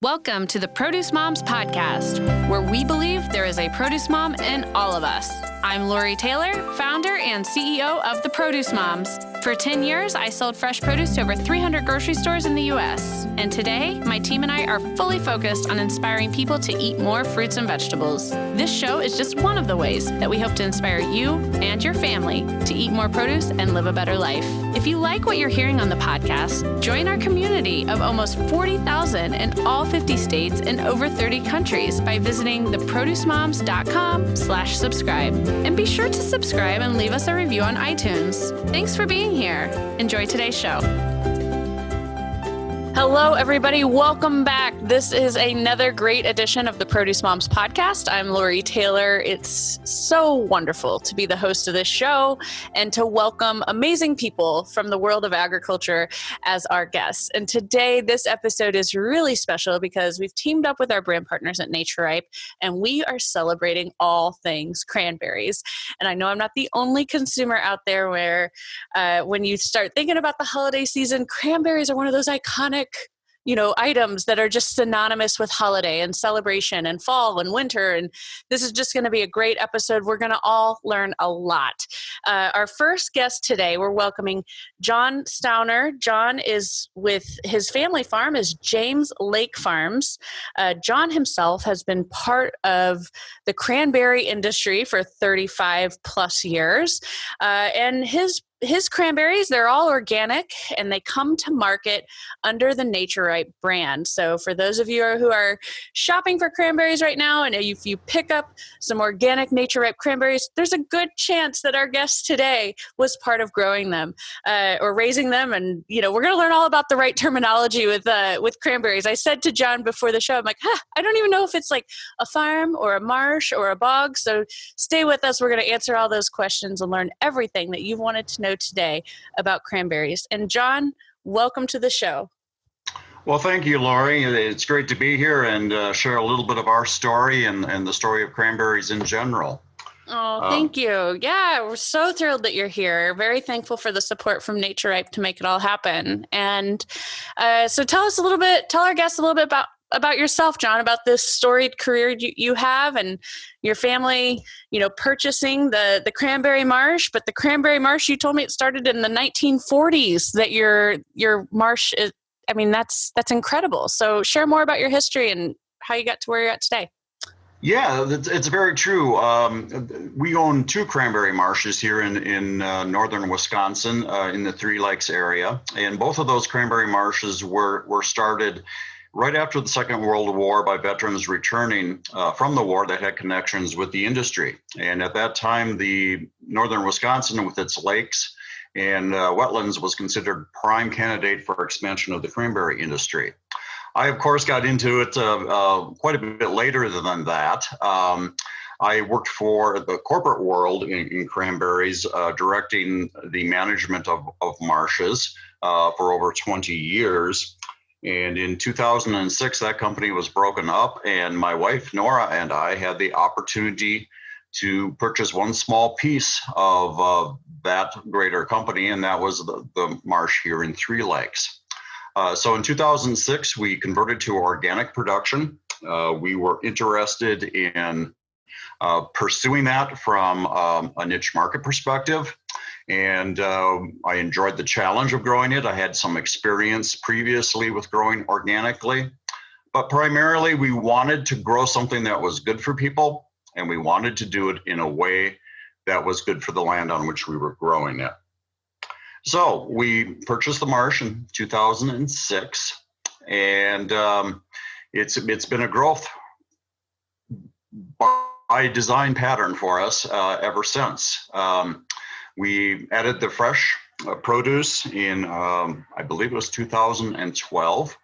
Welcome to the Produce Moms Podcast, where we believe there is a produce mom in all of us. I'm Lori Taylor, founder and CEO of the Produce Moms. For 10 years, I sold fresh produce to over 300 grocery stores in the U.S. And today, my team and I are fully focused on inspiring people to eat more fruits and vegetables. This show is just one of the ways that we hope to inspire you and your family to eat more produce and live a better life. If you like what you're hearing on the podcast, join our community of almost 40,000 in all 50 states and over 30 countries by visiting theproducemoms.com/subscribe. And be sure to subscribe and leave us a review on iTunes. Thanks for being here. Enjoy today's show. Hello, everybody. Welcome back. This is another great edition of the Produce Moms Podcast. I'm Lori Taylor. It's so wonderful to be the host of this show and to welcome amazing people from the world of agriculture as our guests. And today, this episode is really special because we've teamed up with our brand partners at Naturipe, and we are celebrating all things cranberries. And I know I'm not the only consumer out there where when you start thinking about the holiday season, cranberries are one of those iconic items that are just synonymous with holiday and celebration and fall and winter. And this is just going to be a great episode. We're going to all learn a lot. Our first guest today, we're welcoming John Stauner. John is with his family farm is James Lake Farms. John himself has been part of the cranberry industry for 35 plus years. And his cranberries, they're all organic and they come to market under the Naturipe brand. So for those of you who are shopping for cranberries right now, and if you pick up some organic Naturipe cranberries, there's a good chance that our guest today was part of growing them or raising them. And, we're going to learn all about the right terminology with cranberries. I said to John before the show, I'm like, I don't even know if it's like a farm or a marsh or a bog. So stay with us. We're going to answer all those questions and learn everything that you've wanted to know today about cranberries. And John, welcome to the show. Well, thank you, Lori. It's great to be here and share a little bit of our story and the story of cranberries in general. Oh, thank you. Yeah, we're so thrilled that you're here. Very thankful for the support from Naturipe to make it all happen. And so tell our guests a little bit about yourself, John, about this storied career you have and your family, purchasing the cranberry marsh. But the cranberry marsh, you told me it started in the 1940s, that your marsh is, that's incredible. So share more about your history and how you got to where you're at today. Yeah, it's very true. We own two cranberry marshes here in northern Wisconsin, in the Three Lakes area. And both of those cranberry marshes were started right after the Second World War by veterans returning from the war that had connections with the industry. And at that time, the northern Wisconsin with its lakes and wetlands was considered prime candidate for expansion of the cranberry industry. I, of course, got into it quite a bit later than that. I worked for the corporate world in cranberries, directing the management of marshes for over 20 years. And in 2006, that company was broken up, and my wife, Nora, and I had the opportunity to purchase one small piece of that greater company, and that was the marsh here in Three Lakes. So in 2006, we converted to organic production. We were interested in pursuing that from a niche market perspective. And I enjoyed the challenge of growing it. I had some experience previously with growing organically, but primarily we wanted to grow something that was good for people, and we wanted to do it in a way that was good for the land on which we were growing it. So we purchased the marsh in 2006, and it's been a growth by design pattern for us ever since. We added the fresh produce in, I believe it was 2012.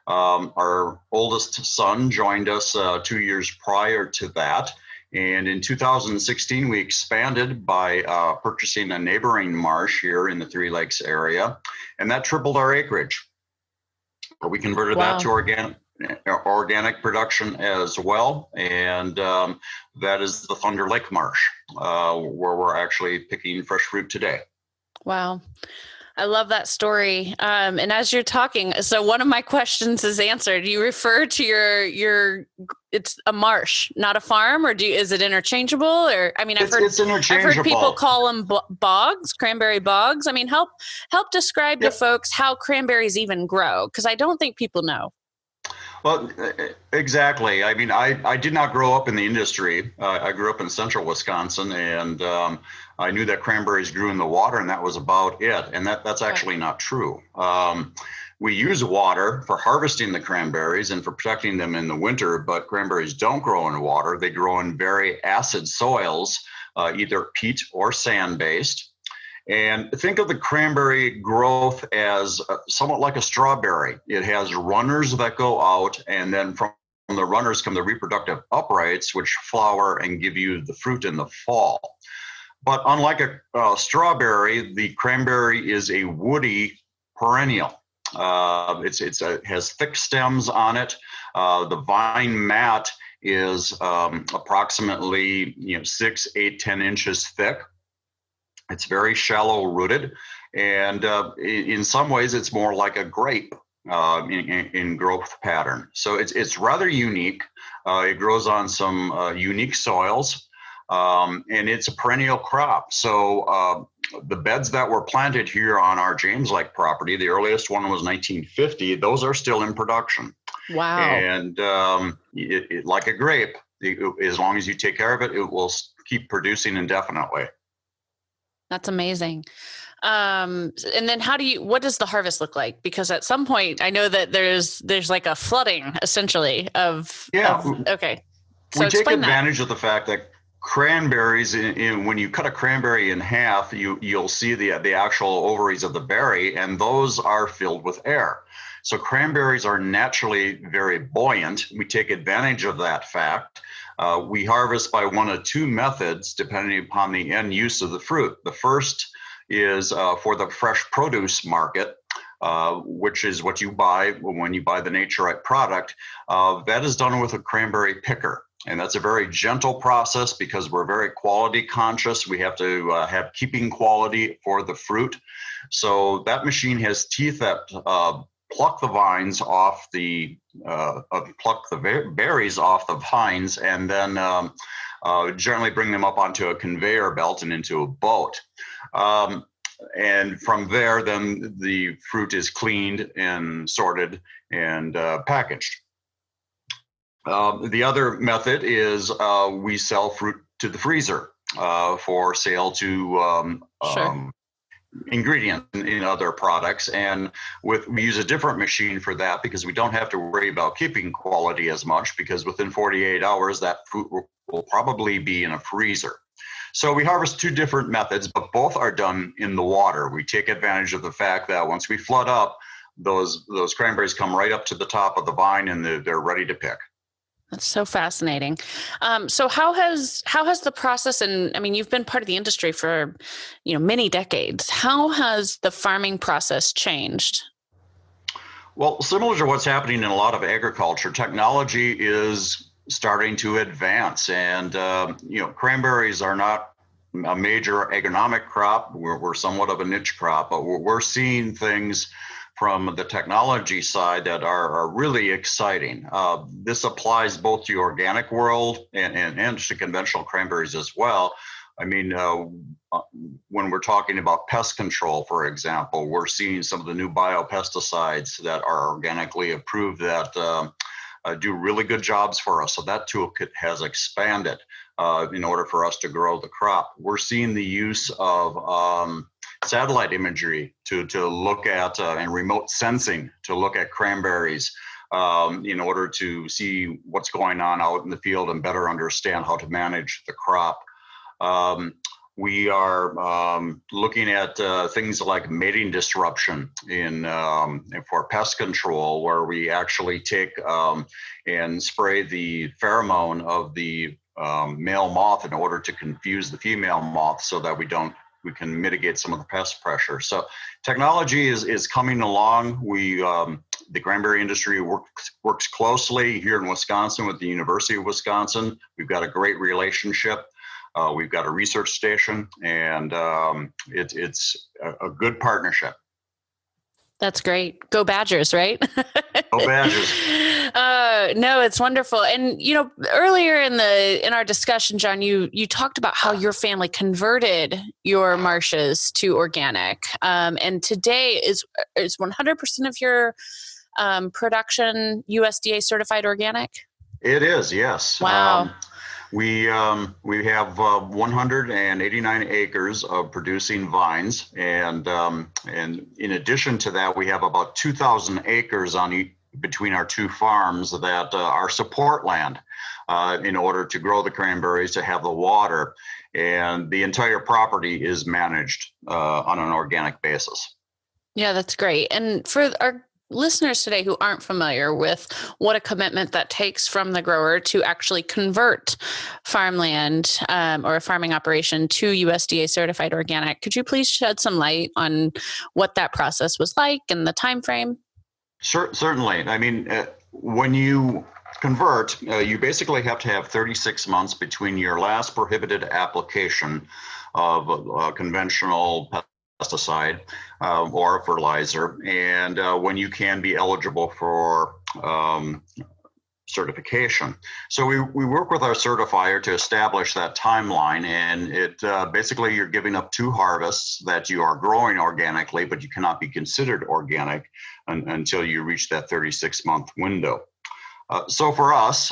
Our oldest son joined us 2 years prior to that. And in 2016, we expanded by purchasing a neighboring marsh here in the Three Lakes area, and that tripled our acreage. We converted that to organic production as well, and that is the Thunder Lake Marsh, where we're actually picking fresh fruit today. Wow. I love that story. And as you're talking, so one of my questions is answered. You refer to your it's a marsh, not a farm, or is it interchangeable? Or I mean, It's I've heard people interchangeable. call them bogs, cranberry bogs. I mean, help describe to Yep. folks how cranberries even grow, because I don't think people know. Well, exactly. I mean, I did not grow up in the industry. I grew up in central Wisconsin, and I knew that cranberries grew in the water, and that was about it. And that's actually not true. We use water for harvesting the cranberries and for protecting them in the winter, but cranberries don't grow in water. They grow in very acid soils, either peat or sand based. And think of the cranberry growth as somewhat like a strawberry. It has runners that go out, and then from the runners come the reproductive uprights, which flower and give you the fruit in the fall. But unlike a strawberry, the cranberry is a woody perennial. It has thick stems on it. The vine mat is approximately 6, 8, 10 inches thick. It's very shallow rooted, and in some ways it's more like a grape in growth pattern. So it's rather unique. It grows on some unique soils, and it's a perennial crop. So the beds that were planted here on our James Lake property, the earliest one was 1950, those are still in production. Wow. And like a grape, as long as you take care of it, it will keep producing indefinitely. That's amazing. And then what does the harvest look like? Because at some point I know that there's like a flooding essentially okay. So we take advantage of the fact that cranberries, when you cut a cranberry in half, you'll see the actual ovaries of the berry, and those are filled with air. So cranberries are naturally very buoyant. We take advantage of that fact. We harvest by one of two methods, depending upon the end use of the fruit. The first is for the fresh produce market, which is what you buy when you buy the Naturipe product. That is done with a cranberry picker. And that's a very gentle process because we're very quality conscious. We have to have keeping quality for the fruit. So that machine has teeth that pluck the vines off pluck the berries off the vines, and then generally bring them up onto a conveyor belt and into a boat. And from there, then the fruit is cleaned and sorted and packaged. The other method is we sell fruit to the freezer for sale to ingredients in other products, and we use a different machine for that because we don't have to worry about keeping quality as much, because within 48 hours that fruit will probably be in a freezer. So we harvest two different methods, but both are done in the water. We take advantage of the fact that once we flood up, those cranberries come right up to the top of the vine and they're ready to pick. That's so fascinating. So how has the process, and I mean, you've been part of the industry for, many decades. How has the farming process changed? Well, similar to what's happening in a lot of agriculture, technology is starting to advance, and cranberries are not a major agronomic crop. We're somewhat of a niche crop, but we're seeing things from the technology side that are really exciting. This applies both to the organic world and to conventional cranberries as well. I mean, when we're talking about pest control, for example, we're seeing some of the new biopesticides that are organically approved that do really good jobs for us. So that toolkit has expanded in order for us to grow the crop. We're seeing the use of satellite imagery to look at and remote sensing to look at cranberries in order to see what's going on out in the field and better understand how to manage the crop. We are looking at things like mating disruption for pest control, where we actually take and spray the pheromone of the male moth in order to confuse the female moth so that we can mitigate some of the pest pressure. So technology is coming along. The cranberry industry works closely here in Wisconsin with the University of Wisconsin. We've got a great relationship. We've got a research station, and it's a good partnership. That's great. Go Badgers, right? Oh, Badgers. No, it's wonderful. And earlier in our discussion, John, you talked about how your family converted your marshes to organic, and today is 100% of your production USDA certified organic? It is, yes. Wow. We have 189 acres of producing vines, and in addition to that, we have about 2,000 acres between our two farms that are support land in order to grow the cranberries, to have the water, and the entire property is managed on an organic basis. Yeah, that's great. And for our listeners today who aren't familiar with what a commitment that takes from the grower to actually convert farmland or a farming operation to USDA certified organic, could you please shed some light on what that process was like and the time frame? Certainly. I mean, when you convert, you basically have to have 36 months between your last prohibited application of a conventional pesticide or a fertilizer, and when you can be eligible for certification. So we work with our certifier to establish that timeline, and it basically you're giving up 2 harvests that you are growing organically, but you cannot be considered organic until you reach that 36-month window. So for us,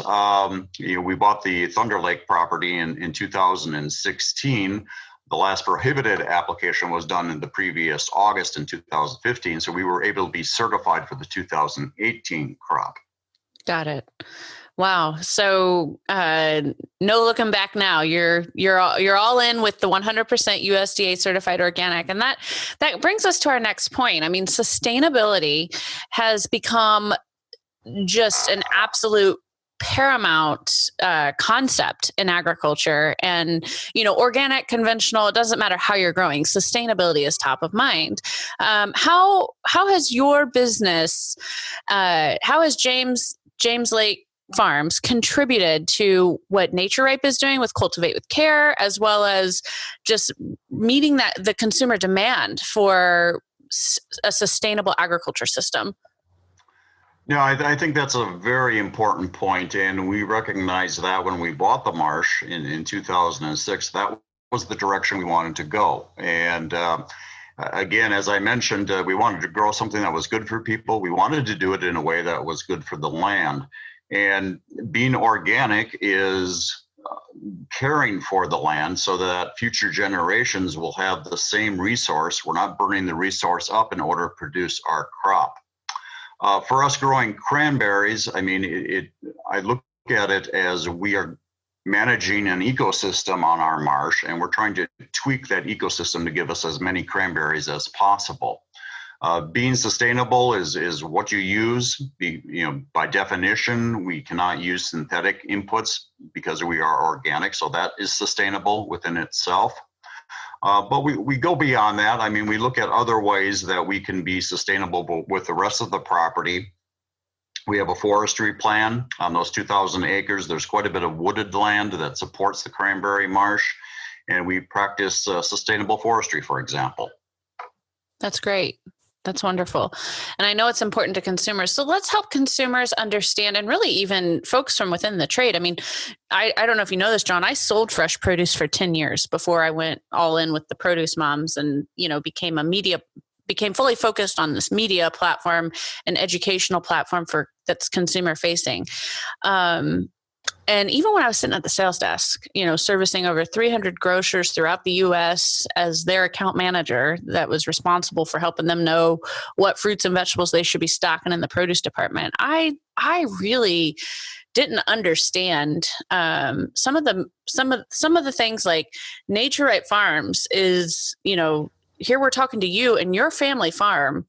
we bought the Thunder Lake property in 2016. The last prohibited application was done in the previous August in 2015, so we were able to be certified for the 2018 crop. Got it. Wow. So no looking back now. You're all in with the 100% USDA certified organic, and that brings us to our next point. I mean, sustainability has become just an absolute paramount concept in agriculture, and organic, conventional, it doesn't matter how you're growing, sustainability is top of mind. How has your business, how has James Lake Farms contributed to what Naturipe is doing with Cultivate with Care, as well as just meeting the consumer demand for a sustainable agriculture system? No, I think that's a very important point, and we recognized that when we bought the marsh in 2006, that was the direction we wanted to go. And again, as I mentioned, we wanted to grow something that was good for people. We wanted to do it in a way that was good for the land. And being organic is caring for the land so that future generations will have the same resource. We're not burning the resource up in order to produce our crop. For us growing cranberries, I mean, I look at it as we are managing an ecosystem on our marsh, and we're trying to tweak that ecosystem to give us as many cranberries as possible. Being sustainable is what you use. By definition, we cannot use synthetic inputs because we are organic, so that is sustainable within itself. But we go beyond that. I mean, we look at other ways that we can be sustainable with the rest of the property. We have a forestry plan on those 2,000 acres. There's quite a bit of wooded land that supports the cranberry marsh, and we practice sustainable forestry, for example. That's great. That's wonderful. And I know it's important to consumers. So let's help consumers understand, and really even folks from within the trade. I mean, I don't know if you know this, John, I sold fresh produce for 10 years before I went all in with the Produce Moms and, became fully focused on this media platform and educational platform that's consumer facing. And even when I was sitting at the sales desk, servicing over 300 grocers throughout the U.S. as their account manager that was responsible for helping them know what fruits and vegetables they should be stocking in the produce department, I really didn't understand some of the things like Naturipe Farms is, here we're talking to you, and your family farm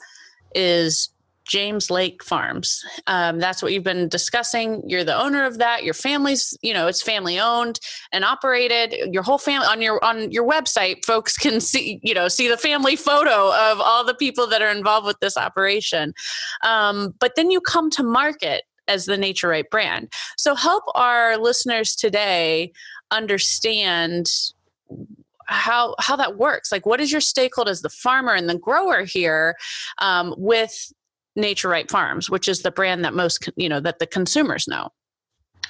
is James Lake Farms. That's what you've been discussing. You're the owner of that. Your family's, it's family owned and operated. Your whole family on your website, folks can see the family photo of all the people that are involved with this operation. But then you come to market as the Naturipe brand. So help our listeners today understand how that works. Like, what is your stakeholder as the farmer and the grower here with Naturipe Farms, which is the brand that that the consumers know?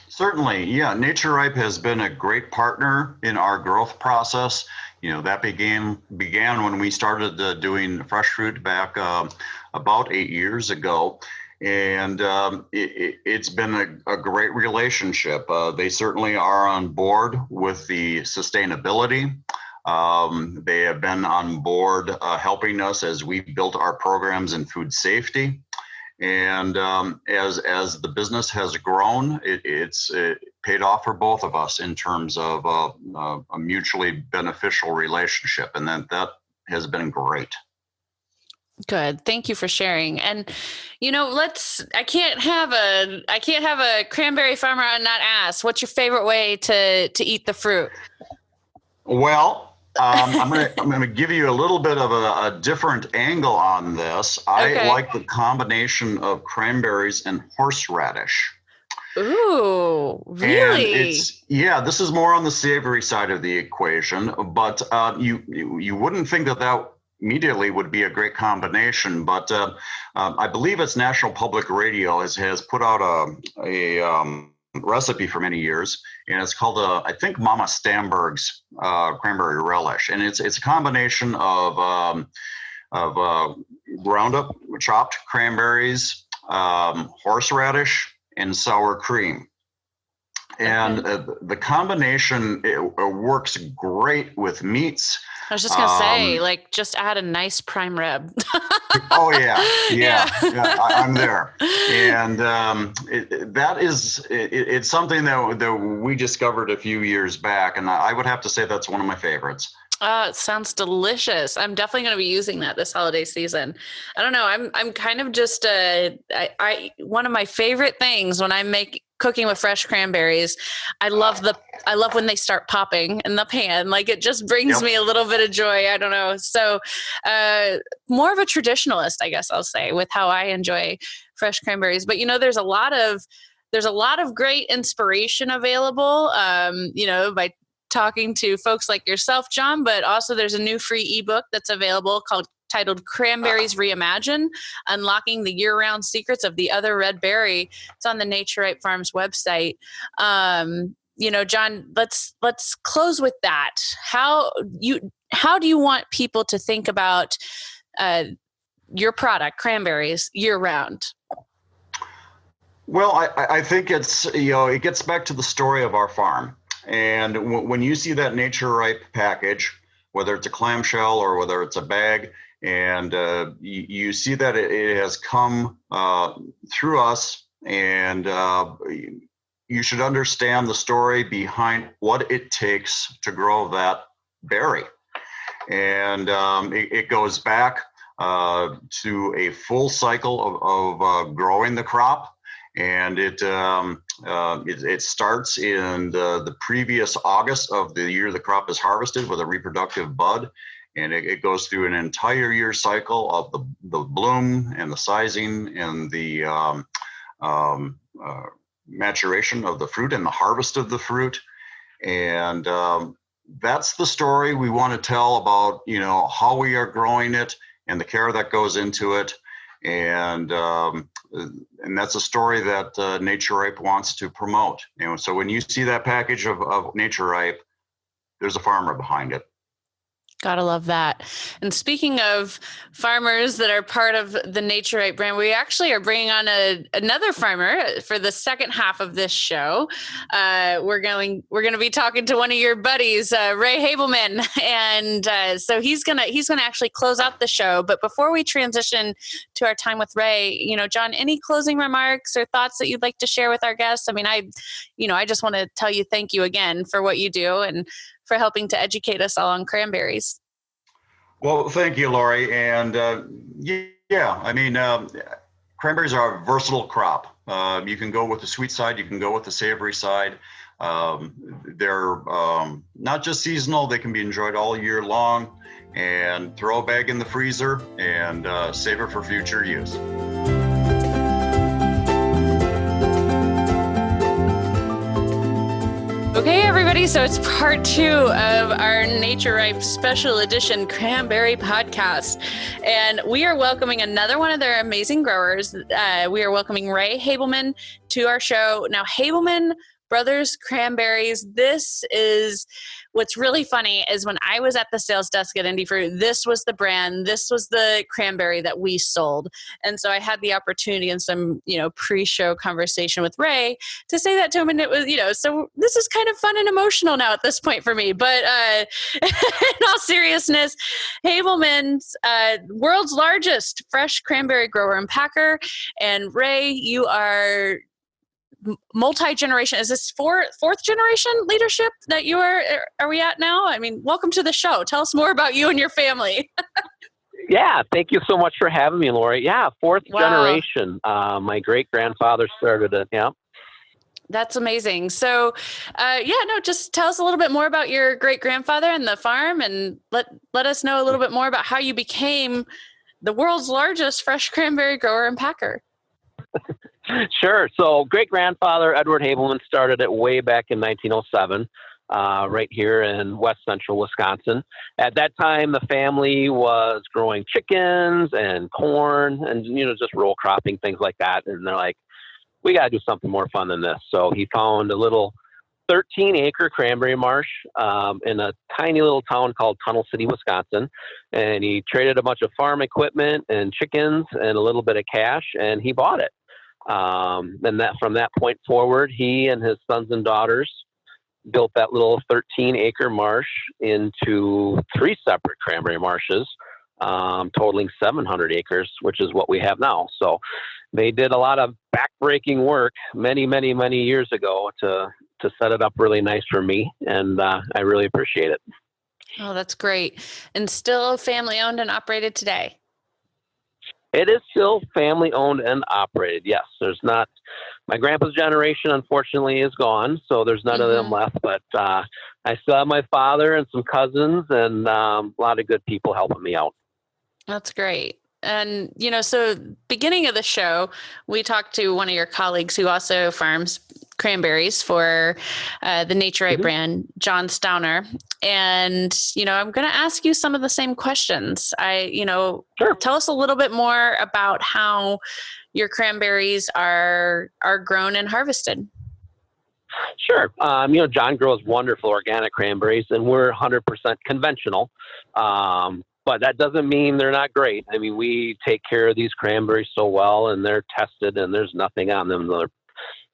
Certainly, yeah. Naturipe has been a great partner in our growth process. That began when we started doing fresh fruit back about 8 years ago. And it's been a great relationship. They certainly are on board with the sustainability. They have been on board helping us as we built our programs in food safety. And as the business has grown, it's paid off for both of us in terms of a mutually beneficial relationship, and that has been great. Good. Thank you for sharing. And I can't have a cranberry farmer and not ask, what's your favorite way to eat the fruit? Well, I'm gonna give you a little bit of a different angle on this. I like the combination of cranberries and horseradish. Ooh, really? And this is more on the savory side of the equation, but you wouldn't think that immediately would be a great combination, but I believe it's National Public Radio has put out a recipe for many years, and it's called I think Mama Stamberg's cranberry relish, and it's a combination of ground up chopped cranberries, horseradish, and sour cream. And the combination, it works great with meats. I was just going to say, just add a nice prime rib. Oh, yeah. I'm there. And it's something that we discovered a few years back. And I would have to say that's one of my favorites. It sounds delicious. I'm definitely going to be using that this holiday season. I don't know. I'm kind of just one of my favorite things when I cooking with fresh cranberries. I love when they start popping in the pan. Like, it just brings me a little bit of joy. I don't know. So more of a traditionalist, I guess I'll say, with how I enjoy fresh cranberries. But there's a lot of great inspiration available. By talking to folks like yourself, John, but also there's a new free ebook that's available titled Cranberries Reimagined, Unlocking the Year-Round Secrets of the Other Red Berry. It's on the Naturipe Farms website. John, let's close with that. How do you want people to think about your product, cranberries, year-round? Well, I think it gets back to the story of our farm. And when you see that Naturipe package, whether it's a clamshell or whether it's a bag, and you see that it has come through us, and you should understand the story behind what it takes to grow that berry. And it goes back to a full cycle of growing the crop. And it starts in the previous August of the year the crop is harvested with a reproductive bud, and it goes through an entire year cycle of the bloom and the sizing and the maturation of the fruit and the harvest of the fruit. And that's the story we want to tell about, how we are growing it and the care that goes into it. And that's a story that Naturipe wants to promote. So when you see that package of Naturipe, there's a farmer behind it. Gotta love that. And speaking of farmers that are part of the Naturipe brand, we actually are bringing on another farmer for the second half of this show. We're going to be talking to one of your buddies, Ray Hableman, and so he's gonna actually close out the show. But before we transition to our time with Ray, John, any closing remarks or thoughts that you'd like to share with our guests? I mean, I just want to tell you thank you again for what you do and for helping to educate us all on cranberries. Well, thank you, Lori. And cranberries are a versatile crop. You can go with the sweet side, you can go with the savory side. They're not just seasonal, they can be enjoyed all year long. And throw a bag in the freezer and save it for future use. Okay, everybody, so it's part 2 of our Naturipe special edition cranberry podcast. And we are welcoming another one of their amazing growers. We are welcoming Ray Hableman to our show. Now, Hableman Brothers Cranberries, this is what's really funny is when I was at the sales desk at Indie Fruit, this was the brand, this was the cranberry that we sold. And so I had the opportunity in some, pre-show conversation with Ray to say that to him. And it was, so this is kind of fun and emotional now at this point for me. But in all seriousness, Hableman's world's largest fresh cranberry grower and packer. And Ray, you are multi-generation. Is this fourth generation leadership that you are we at now? I mean, welcome to the show. Tell us more about you and your family. Yeah, thank you so much for having me, Lori. Yeah, fourth generation. My great-grandfather started it. Yeah. That's amazing. So, just tell us a little bit more about your great-grandfather and the farm, and let us know a little bit more about how you became the world's largest fresh cranberry grower and packer. Sure. So great-grandfather Edward Hableman started it way back in 1907, right here in west central Wisconsin. At that time, the family was growing chickens and corn and, just row cropping, things like that. And they're like, we got to do something more fun than this. So he found a little 13-acre cranberry marsh in a tiny little town called Tunnel City, Wisconsin. And he traded a bunch of farm equipment and chickens and a little bit of cash, and he bought it. And that from that point forward, he and his sons and daughters built that little 13-acre marsh into 3 separate cranberry marshes, totaling 700 acres, which is what we have now. So they did a lot of backbreaking work many, many, many years ago to set it up really nice for me, and I really appreciate it. Oh, that's great. And still family owned and operated today? It is still family owned and operated. Yes, there's not. My grandpa's generation, unfortunately, is gone, so there's none of them left. But I still have my father and some cousins, and a lot of good people helping me out. That's great. And so beginning of the show, we talked to one of your colleagues who also farms cranberries for the Naturipe brand, John Stauner. And, I'm going to ask you some of the same questions. Sure. Tell us a little bit more about how your cranberries are grown and harvested. Sure. John grows wonderful organic cranberries, and we're 100% conventional. But that doesn't mean they're not great. I mean, we take care of these cranberries so well, and they're tested, and there's nothing on them.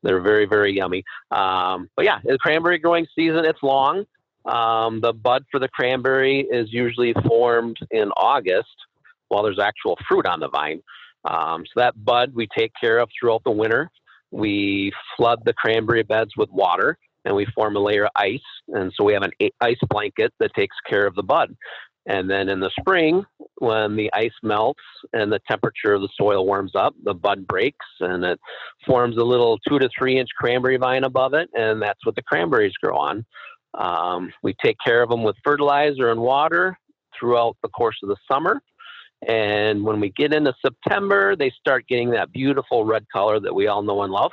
They're very, very yummy. But yeah, the cranberry growing season, it's long. The bud for the cranberry is usually formed in August while there's actual fruit on the vine. So that bud we take care of throughout the winter. We flood the cranberry beds with water, and we form a layer of ice. And so we have an ice blanket that takes care of the bud. And then in the spring, when the ice melts and the temperature of the soil warms up, the bud breaks and it forms a little 2 to 3 inch cranberry vine above it. And that's what the cranberries grow on. We take care of them with fertilizer and water throughout the course of the summer. And when we get into September, they start getting that beautiful red color that we all know and love.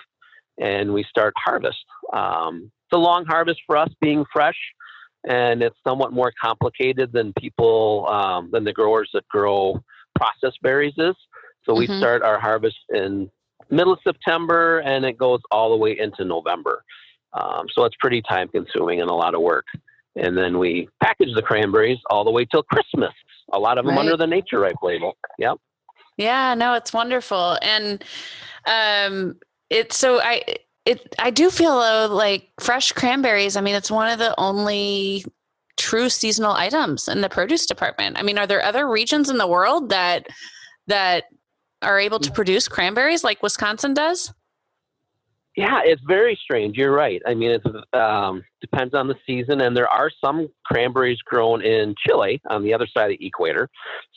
And we start harvest. It's a long harvest for us being fresh. And it's somewhat more complicated than than the growers that grow processed berries is. So we start our harvest in middle of September, and it goes all the way into November. So it's pretty time consuming and a lot of work. And then we package the cranberries all the way till Christmas. A lot of them under the Naturipe label. Yep. Yeah, no, it's wonderful. And I do feel like fresh cranberries, I mean, it's one of the only true seasonal items in the produce department. I mean, are there other regions in the world that are able to produce cranberries like Wisconsin does? Yeah, it's very strange. You're right. I mean, it depends on the season, and there are some cranberries grown in Chile on the other side of the equator.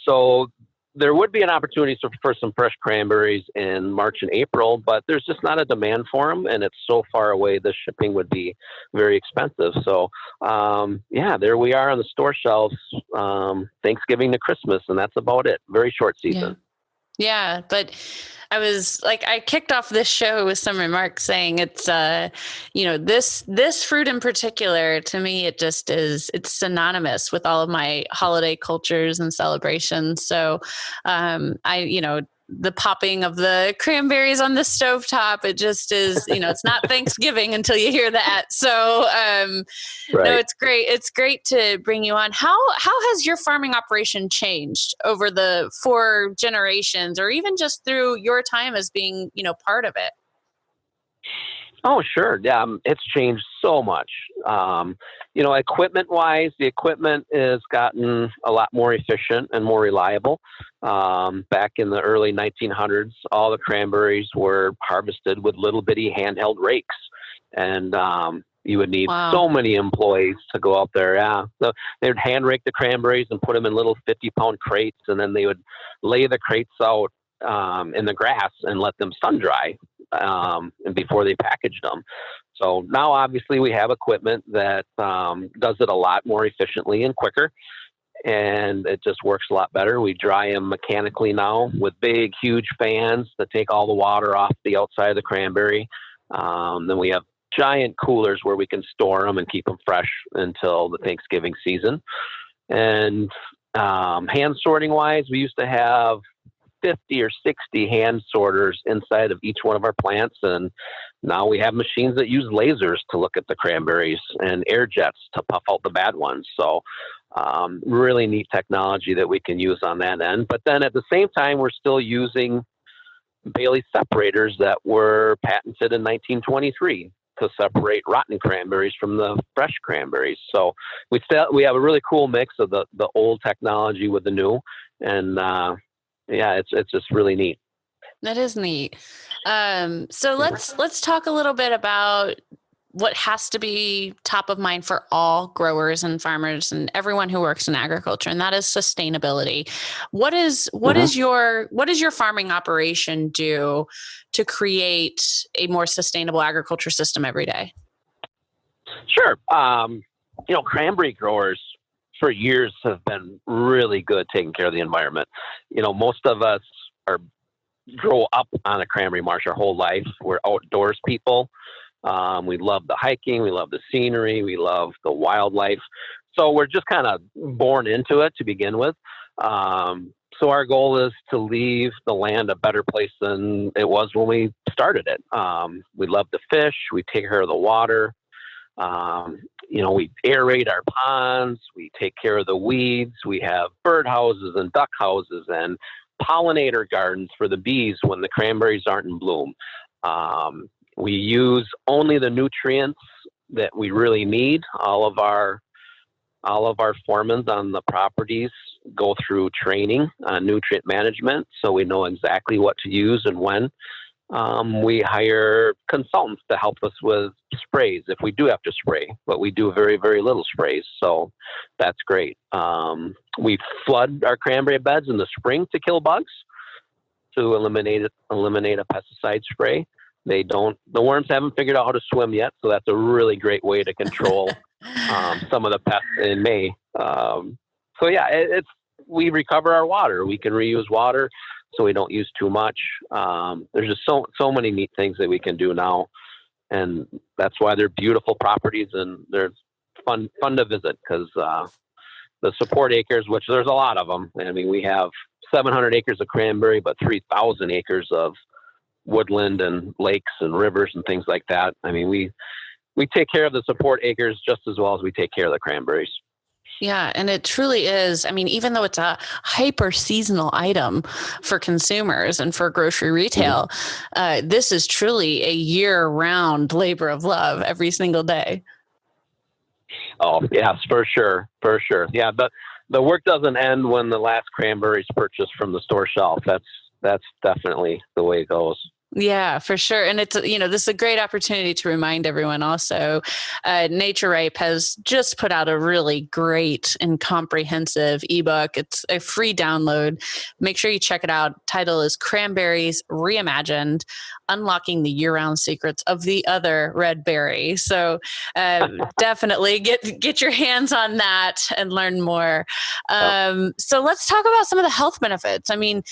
So there would be an opportunity for some fresh cranberries in March and April, but there's just not a demand for them, and it's so far away, the shipping would be very expensive. So, there we are on the store shelves, Thanksgiving to Christmas, and that's about it. Very short season. Yeah, but I kicked off this show with some remarks saying it's, this fruit in particular, to me, it's synonymous with all of my holiday cultures and celebrations. So, the popping of the cranberries on the stovetop, it just is, it's not Thanksgiving until you hear that. So, Right. no, it's great. It's great to bring you on. How has your farming operation changed over the 4 generations, or even just through your time as being, part of it? Oh, sure. Yeah, it's changed so much. Equipment wise, the equipment has gotten a lot more efficient and more reliable. Back in the early 1900s, all the cranberries were harvested with little bitty handheld rakes. And you would need Wow. so many employees to go out there. Yeah. So they would hand rake the cranberries and put them in little 50-pound crates. And then they would lay the crates out in the grass and let them sun dry and before they packaged them. So now obviously we have equipment that does it a lot more efficiently and quicker, and it just works a lot better. We dry them mechanically now with big, huge fans that take all the water off the outside of the cranberry. Then we have giant coolers where we can store them and keep them fresh until the Thanksgiving season. And hand sorting wise, we used to have 50 or 60 hand sorters inside of each one of our plants. And now we have machines that use lasers to look at the cranberries and air jets to puff out the bad ones. So really neat technology that we can use on that end. But then at the same time, we're still using Bailey separators that were patented in 1923 to separate rotten cranberries from the fresh cranberries. So we have a really cool mix of the old technology with the new. And it's just really neat. That is neat. So let's talk a little bit about what has to be top of mind for all growers and farmers and everyone who works in agriculture, and that is sustainability. What is your farming operation do to create a more sustainable agriculture system every day? Sure. Cranberry growers for years have been really good taking care of the environment. Most of us grow up on a cranberry marsh our whole life. We're outdoors people. We love the hiking. We love the scenery. We love the wildlife. So we're just kind of born into it to begin with. So our goal is to leave the land a better place than it was when we started it. We love to fish. We take care of the water. We aerate our ponds, we take care of the weeds, we have bird houses and duck houses and pollinator gardens for the bees when the cranberries aren't in bloom. We use only the nutrients that we really need. All of our foremen on the properties go through training on nutrient management, so we know exactly what to use and when. We hire consultants to help us with sprays if we do have to spray, but we do very, very little sprays. So that's great. We flood our cranberry beds in the spring to kill bugs, to eliminate a pesticide spray. The worms haven't figured out how to swim yet. So that's a really great way to control some of the pests in May. We recover our water. We can reuse water, so we don't use too much. There's just so many neat things that we can do now, and that's why they're beautiful properties and they're fun to visit, because the support acres, which there's a lot of them. I mean, we have 700 acres of cranberry, but 3,000 acres of woodland and lakes and rivers and things like that. I mean, we take care of the support acres just as well as we take care of the cranberries. Yeah, and it truly is. I mean, even though it's a hyper seasonal item for consumers and for grocery retail, this is truly a year-round labor of love every single day. Oh, yes, for sure. Yeah, but the work doesn't end when the last cranberry is purchased from the store shelf. That's definitely the way it goes. Yeah, for sure. And it's, this is a great opportunity to remind everyone also, Naturipe has just put out a really great and comprehensive ebook. It's a free download. Make sure you check it out. Title is Cranberries Reimagined. unlocking the year-round secrets of the other red berry. So definitely get your hands on that and learn more. So let's talk about some of the health benefits. I mean,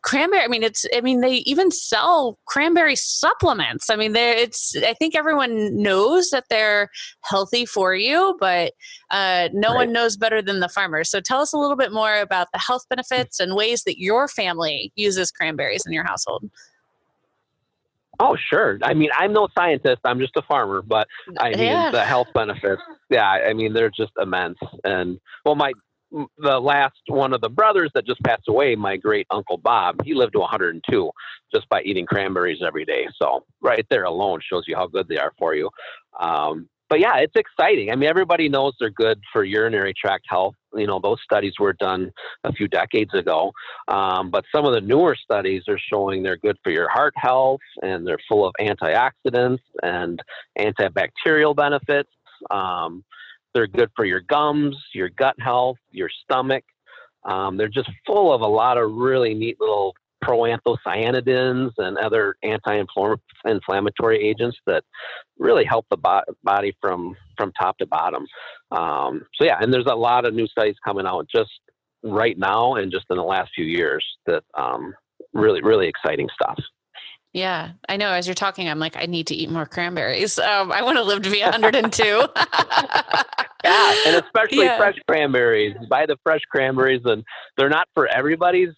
cranberry, they even sell cranberry supplements. I mean, I think everyone knows that they're healthy for you, but no one knows better than the farmer. So tell us a little bit more about the health benefits and ways that your family uses cranberries in your household. Oh, sure. I mean, I'm no scientist. I'm just a farmer, but I mean, the health benefits, I mean, they're just immense. And well, the last one of the brothers that just passed away, my great uncle Bob, he lived to 102 just by eating cranberries every day. So right there alone shows you how good they are for you. But yeah, it's exciting. I mean, everybody knows they're good for urinary tract health. You know, those studies were done a few decades ago. But some of the newer studies are showing they're good for your heart health, and they're full of antioxidants and antibacterial benefits. They're good for your gums, your gut health, your stomach. They're just full of a lot of really neat little proanthocyanidins and other anti-inflammatory agents that really help the body from top to bottom. So yeah, and there's a lot of new studies coming out just right now and just in the last few years that really, really exciting stuff. Yeah, I know. As you're talking, I'm like, I need to eat more cranberries. I want to live to be 102. Yeah, and especially fresh cranberries. Buy the fresh cranberries, and they're not for everybody's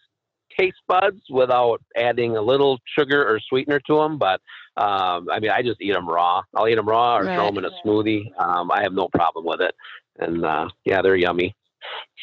taste buds without adding a little sugar or sweetener to them. But I mean, I just eat them raw. I'll eat them raw or throw them in a smoothie. I have no problem with it. And yeah, they're yummy.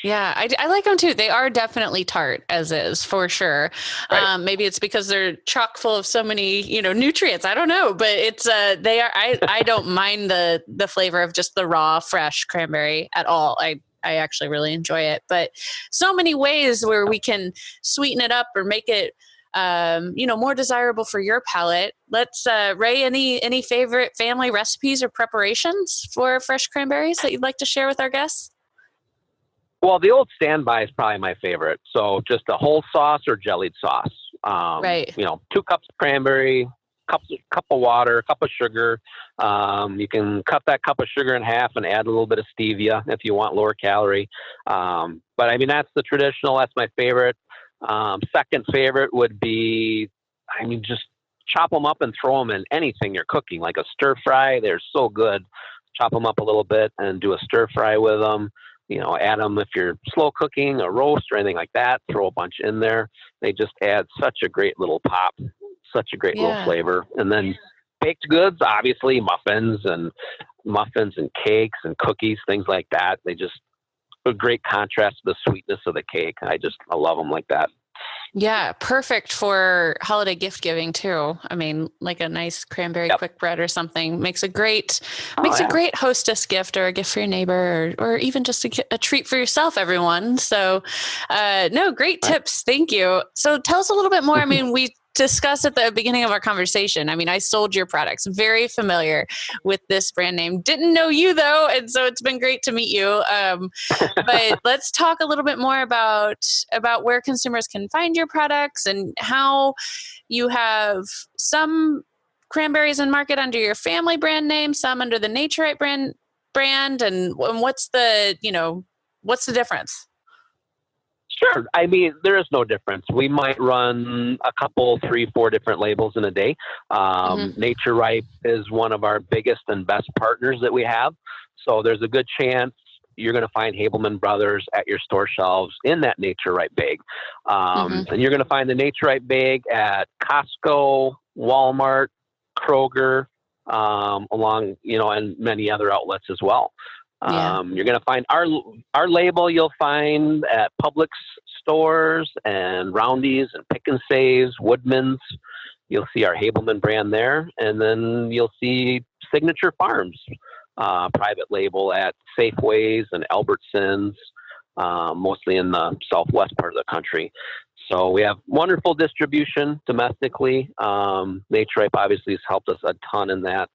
Yeah, I like them too. They are definitely tart as is, for sure. Right. Maybe it's because they're chock full of so many, nutrients. I don't know, but it's they are. I don't mind the flavor of just the raw, fresh cranberry at all. I actually really enjoy it. But so many ways where we can sweeten it up or make it, more desirable for your palate. Let's Ray, any favorite family recipes or preparations for fresh cranberries that you'd like to share with our guests? Well, the old standby is probably my favorite. So just a whole sauce or jellied sauce. Right. 2 cups of cranberry, cup of water, a cup of sugar. You can cut that cup of sugar in half and add a little bit of stevia if you want lower calorie. But I mean, that's the traditional. That's my favorite. Second favorite would be, just chop them up and throw them in anything you're cooking, like a stir fry. They're so good. Chop them up a little bit and do a stir fry with them. Add them if you're slow cooking, a roast or anything like that. Throw a bunch in there. They just add such a great little pop, such a great little flavor. And then baked goods, obviously muffins and cakes and cookies, things like that. They just a great contrast to the sweetness of the cake. I love them like that. Yeah, perfect for holiday gift giving too. I mean, like a nice cranberry quick bread or something makes a great great hostess gift or a gift for your neighbor or even just a treat for yourself, everyone. So, great tips. Thank you. So tell us a little bit more. I mean, we discussed at the beginning of our conversation. I mean, I sold your products. Very familiar with this brand name. Didn't know you though, and so it's been great to meet you. But let's talk a little bit more about where consumers can find your products and how you have some cranberries in market under your family brand name, some under the Naturipe brand, and what's the difference? Sure. I mean, there is no difference. We might run a couple, 3, 4 different labels in a day. Naturipe is one of our biggest and best partners that we have. So there's a good chance you're going to find Hableman Brothers at your store shelves in that Naturipe bag. And you're going to find the Naturipe bag at Costco, Walmart, Kroger, along, and many other outlets as well. You're going to find our label you'll find at Publix stores and Roundy's and Pick and Saves, Woodman's. You'll see our Hableman brand there. And then you'll see Signature Farms private label at Safeways and Albertsons, mostly in the southwest part of the country. So we have wonderful distribution domestically. Naturipe obviously has helped us a ton in that.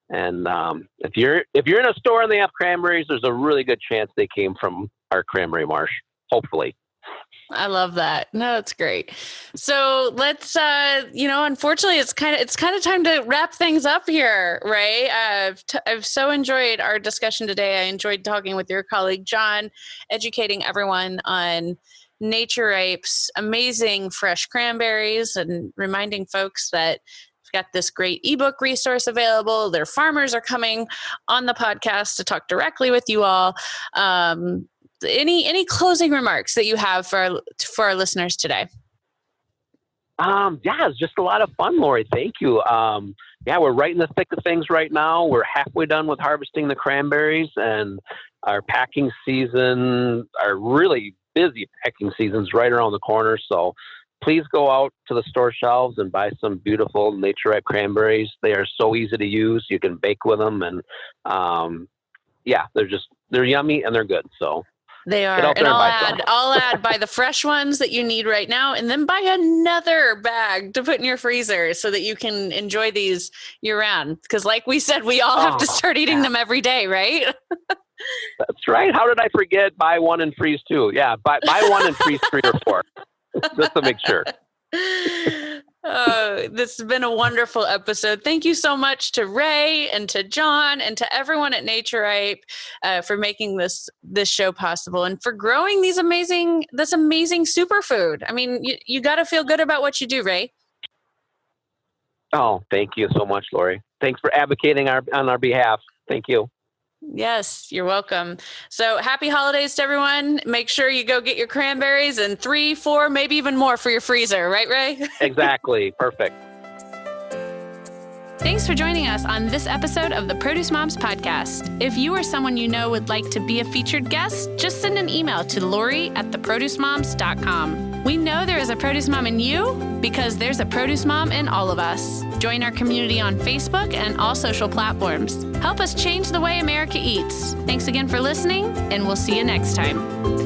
And if you're in a store and they have cranberries, there's a really good chance they came from our cranberry marsh, hopefully. I love that. No, it's great. So let's, unfortunately, it's kind of time to wrap things up here, Ray. I've so enjoyed our discussion today. I enjoyed talking with your colleague John, educating everyone on Naturipe's amazing fresh cranberries, and reminding folks that we've got this great ebook resource available. Their farmers are coming on the podcast to talk directly with you all. Any closing remarks that you have for our listeners today? It's just a lot of fun, Lori. Thank you. We're right in the thick of things right now. We're halfway done with harvesting the cranberries, and our packing season, our really busy packing season's right around the corner. So please go out to the store shelves and buy some beautiful Naturipe cranberries. They are so easy to use. You can bake with them, and they're yummy and they're good. So they are. And I'll add buy the fresh ones that you need right now, and then buy another bag to put in your freezer so that you can enjoy these year round. Because like we said, we all have to start eating them every day, right? That's right. How did I forget? Buy one and freeze two. Yeah. Buy one and freeze 3 or 4 just to make sure. This has been a wonderful episode. Thank you so much to Ray and to John and to everyone at Naturipe for making this show possible and for growing this amazing superfood. I mean, you got to feel good about what you do, Ray. Oh, thank you so much, Lori. Thanks for advocating on our behalf. Thank you. Yes, you're welcome. So happy holidays to everyone. Make sure you go get your cranberries and 3, 4, maybe even more for your freezer. Right, Ray? Exactly. Perfect. Thanks for joining us on this episode of the Produce Moms Podcast. If you or someone you know would like to be a featured guest, just send an email to lori@theproducemoms.com. We know there is a produce mom in you because there's a produce mom in all of us. Join our community on Facebook and all social platforms. Help us change the way America eats. Thanks again for listening, and we'll see you next time.